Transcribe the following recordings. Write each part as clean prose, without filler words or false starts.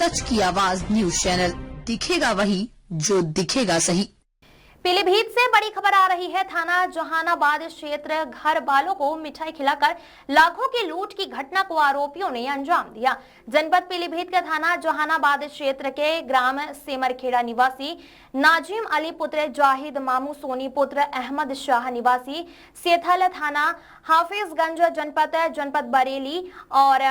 सच की आवाज news channel, दिखेगा वही जो दिखेगा सही। पीलीभीत से बड़ी खबर आ रही है। थाना जहानाबाद क्षेत्र घर वालों को मिठाई खिलाकर लाखों की लूट की घटना को आरोपियों ने अंजाम दिया। जनपद पीलीभीत के थाना जहानाबाद क्षेत्र के ग्राम सेमरखेड़ा निवासी नाजिम अली पुत्र जाहिद मामू सोनी पुत्र अहमद शाह निवासी सेथल थाना हाफिजगंज जनपद बरेली और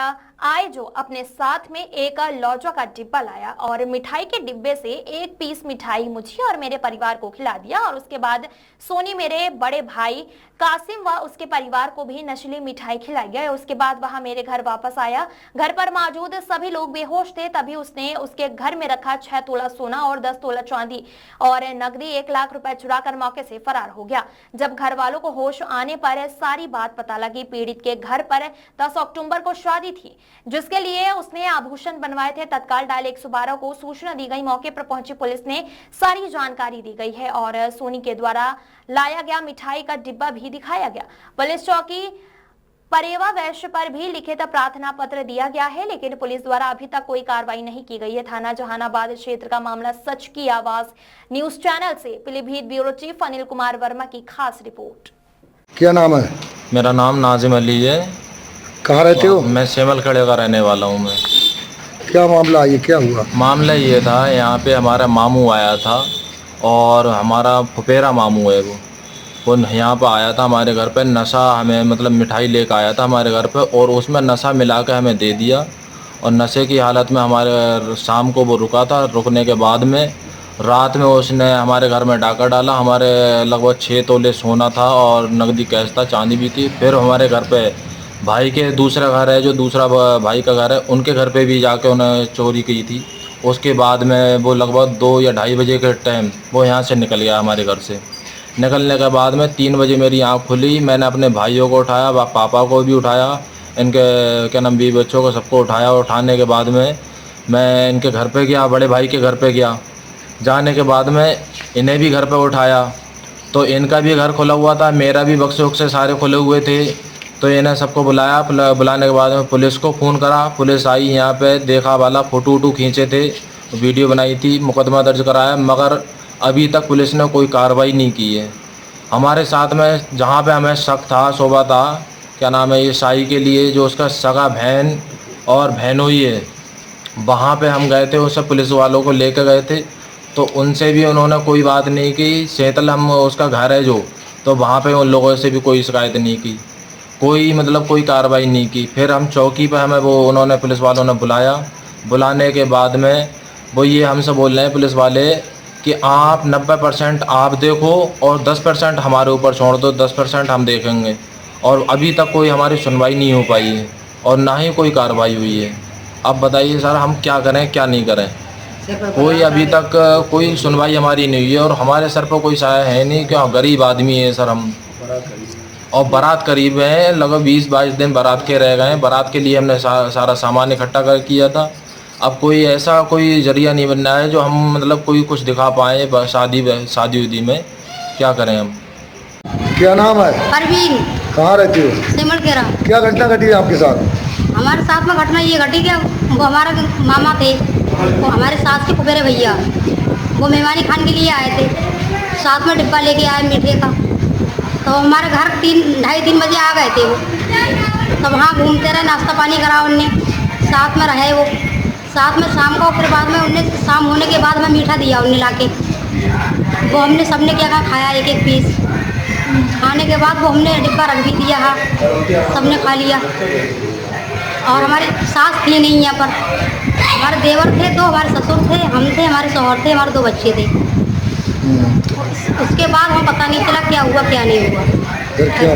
आए जो अपने साथ में एक लौजा का डिब्बा लाया और मिठाई के डिब्बे से एक पीस मिठाई मुझे और मेरे परिवार को खिला दिया और उसके बाद सोनी मेरे बड़े भाई कासिम व उसके परिवार को भी नशीली मिठाई खिलाई गया। उसके बाद वह मेरे घर वापस आया। घर पर मौजूद सभी लोग बेहोश थे। तभी उसने उसके घर में रखा 6 तोला सोना और 10 तोला चांदी और नकदी 1 लाख रुपए चुराकर मौके से फरार हो गया। जब घर वालों को होश आने पर सारी बात पता लगी। पीड़ित के घर पर 10 अक्टूबर को शादी थी जिसके लिए उसने आभूषण बनवाए थे। तत्काल डायल 112 को सूचना दी गई। मौके पर पहुंची पुलिस ने सारी जानकारी दी गई है और सोनी के द्वारा लाया गया मिठाई का डिब्बा भी दिखाया गया। पुलिस चौकी परेवा वैश्य पर भी लिखित प्रार्थना पत्र दिया गया है, लेकिन पुलिस द्वारा अभी तक कोई कार्रवाई नहीं की गई है। थाना जहानाबाद क्षेत्र का मामला सच की आवाज न्यूज चैनल से पीलीभीत ब्यूरो चीफ अनिल कुमार वर्मा की खास रिपोर्ट। क्या नाम है? मेरा नाम नाजिम अली है। कहाँ रहते हो? मैं सेमरखेड़े का रहने वाला हूँ। मैं क्या मामला, ये क्या हुआ? मामला ये था, यहाँ पे हमारा मामू आया था और हमारा फुफेरा मामू है वो यहाँ पर आया था हमारे घर पे। नशा हमें मतलब मिठाई लेकर आया था हमारे घर पे और उसमें नशा मिला के हमें दे दिया और नशे की हालत में हमारे शाम को वो रुका था। रुकने के बाद में रात में उसने हमारे घर में डाका डाला। हमारे लगभग 6 तोले सोना था और नकदी कैश था, चांदी भी थी। फिर हमारे घर पे भाई के दूसरा घर है, जो दूसरा भाई का घर है, उनके घर पे भी जाके उन्होंने चोरी की थी। उसके बाद में वो लगभग 2 या 2:30 बजे के टाइम वो यहाँ से निकल गया हमारे घर से। निकलने के बाद में 3 बजे मेरी आँख खुली। मैंने अपने भाइयों को उठाया, पापा को भी उठाया, इनके क्या नाम बीवी बच्चों को सबको उठाया। उठाने के बाद में मैं इनके घर पे गया, बड़े भाई के घर पे गया। जाने के बाद में इन्हें भी घर पे उठाया तो इनका भी घर खुला हुआ था, मेरा भी बक्से उक्से सारे खुले हुए थे। तो इन्हें सबको बुलाया। बुलाने के बाद में पुलिस को फ़ोन करा। पुलिस आई यहाँ पे, देखा वाला फ़ोटो वोटो खींचे थे, वीडियो बनाई थी, मुकदमा दर्ज कराया, मगर अभी तक पुलिस ने कोई कार्रवाई नहीं की है। हमारे साथ में जहाँ पे हमें शक था, शोभा था, क्या नाम है ये शाही के लिए, जो उसका सगा बहन और बहनोई है, वहाँ पे हम गए थे, उससे पुलिस वालों को लेकर गए थे तो उनसे भी उन्होंने कोई बात नहीं की। सेतल हम उसका घर है जो, तो वहाँ पे उन लोगों से भी कोई शिकायत नहीं की, कोई मतलब कोई कार्रवाई नहीं की। फिर हम चौकी पर हमें वो उन्होंने पुलिस वालों ने बुलाया। बुलाने के बाद में वो ये हमसे बोल रहे हैं पुलिस वाले कि आप 90% आप देखो और 10% हमारे ऊपर छोड़ दो, 10% हम देखेंगे। और अभी तक कोई हमारी सुनवाई नहीं हो पाई है और ना ही कोई कार्रवाई हुई है। अब बताइए सर, हम क्या करें क्या नहीं करें? कोई अभी तक कोई सुनवाई हमारी नहीं हुई है और हमारे सर पर कोई साया है नहीं, क्यों गरीब आदमी है सर हम। और बारात करीब है, लगभग 20-22 दिन बारात के रह गए हैं। बारात के लिए हमने सारा सामान इकट्ठा कर किया था। अब कोई ऐसा कोई जरिया नहीं बन रहा है जो हम मतलब कोई कुछ दिखा पाएँ शादी उदी में। क्या करें हम? क्या नाम है? परवीन। कहाँ रहती हो? सेमरखेड़ा। क्या घटना घटी है आपके साथ? हमारे साथ में घटना ये घटी कि वो हमारे मामा थे, वो हमारे सास के फुफेरे भैया, वो मेहमानी खान के लिए आए थे। साथ में डिब्बा लेके आए मीठे का। तो हमारे घर 2:30-3 बजे आ गए थे वो। तो वहाँ घूमते रहे, नाश्ता पानी करा उनने, साथ में रहे वो, साथ में शाम को। फिर बाद में उनने शाम होने के बाद में मीठा दिया उनने लाके। वो हमने सबने क्या कहा खाया, 1-1 पीस। खाने के बाद वो हमने डिब्बा रख भी दिया है, सबने खा लिया। और हमारे सास थी नहीं यहाँ पर, हमारे देवर थे 2, हमारे ससुर थे, हम थे, हमारे शौहर थे, हमारे 2 बच्चे थे। उसके बाद हमें पता नहीं चला क्या हुआ क्या नहीं हुआ। क्या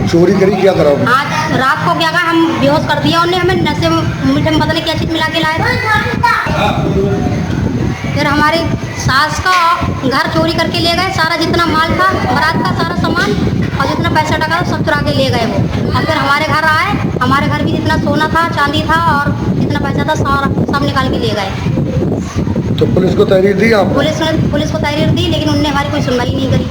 चोरी करी, क्या करा? आज रात को क्या कहा, हम बेहोश कर दिया उन्हें, हमें नशे में मीठे में पता नहीं क्या चीज़ मिला के लाए थे। फिर हमारे सास का घर चोरी करके ले गए, सारा जितना माल था बारात का सारा सामान और जितना पैसा टका था सब चुरा के ले गए वो। और फिर हमारे घर आए, हमारे घर भी जितना सोना था, चांदी था और जितना पैसा था सारा सब निकाल के ले गए। तो पुलिस को तहरीर दी आप? पुलिस को तहरीर दी, लेकिन उनने हमारी कोई सुनवाई नहीं करी।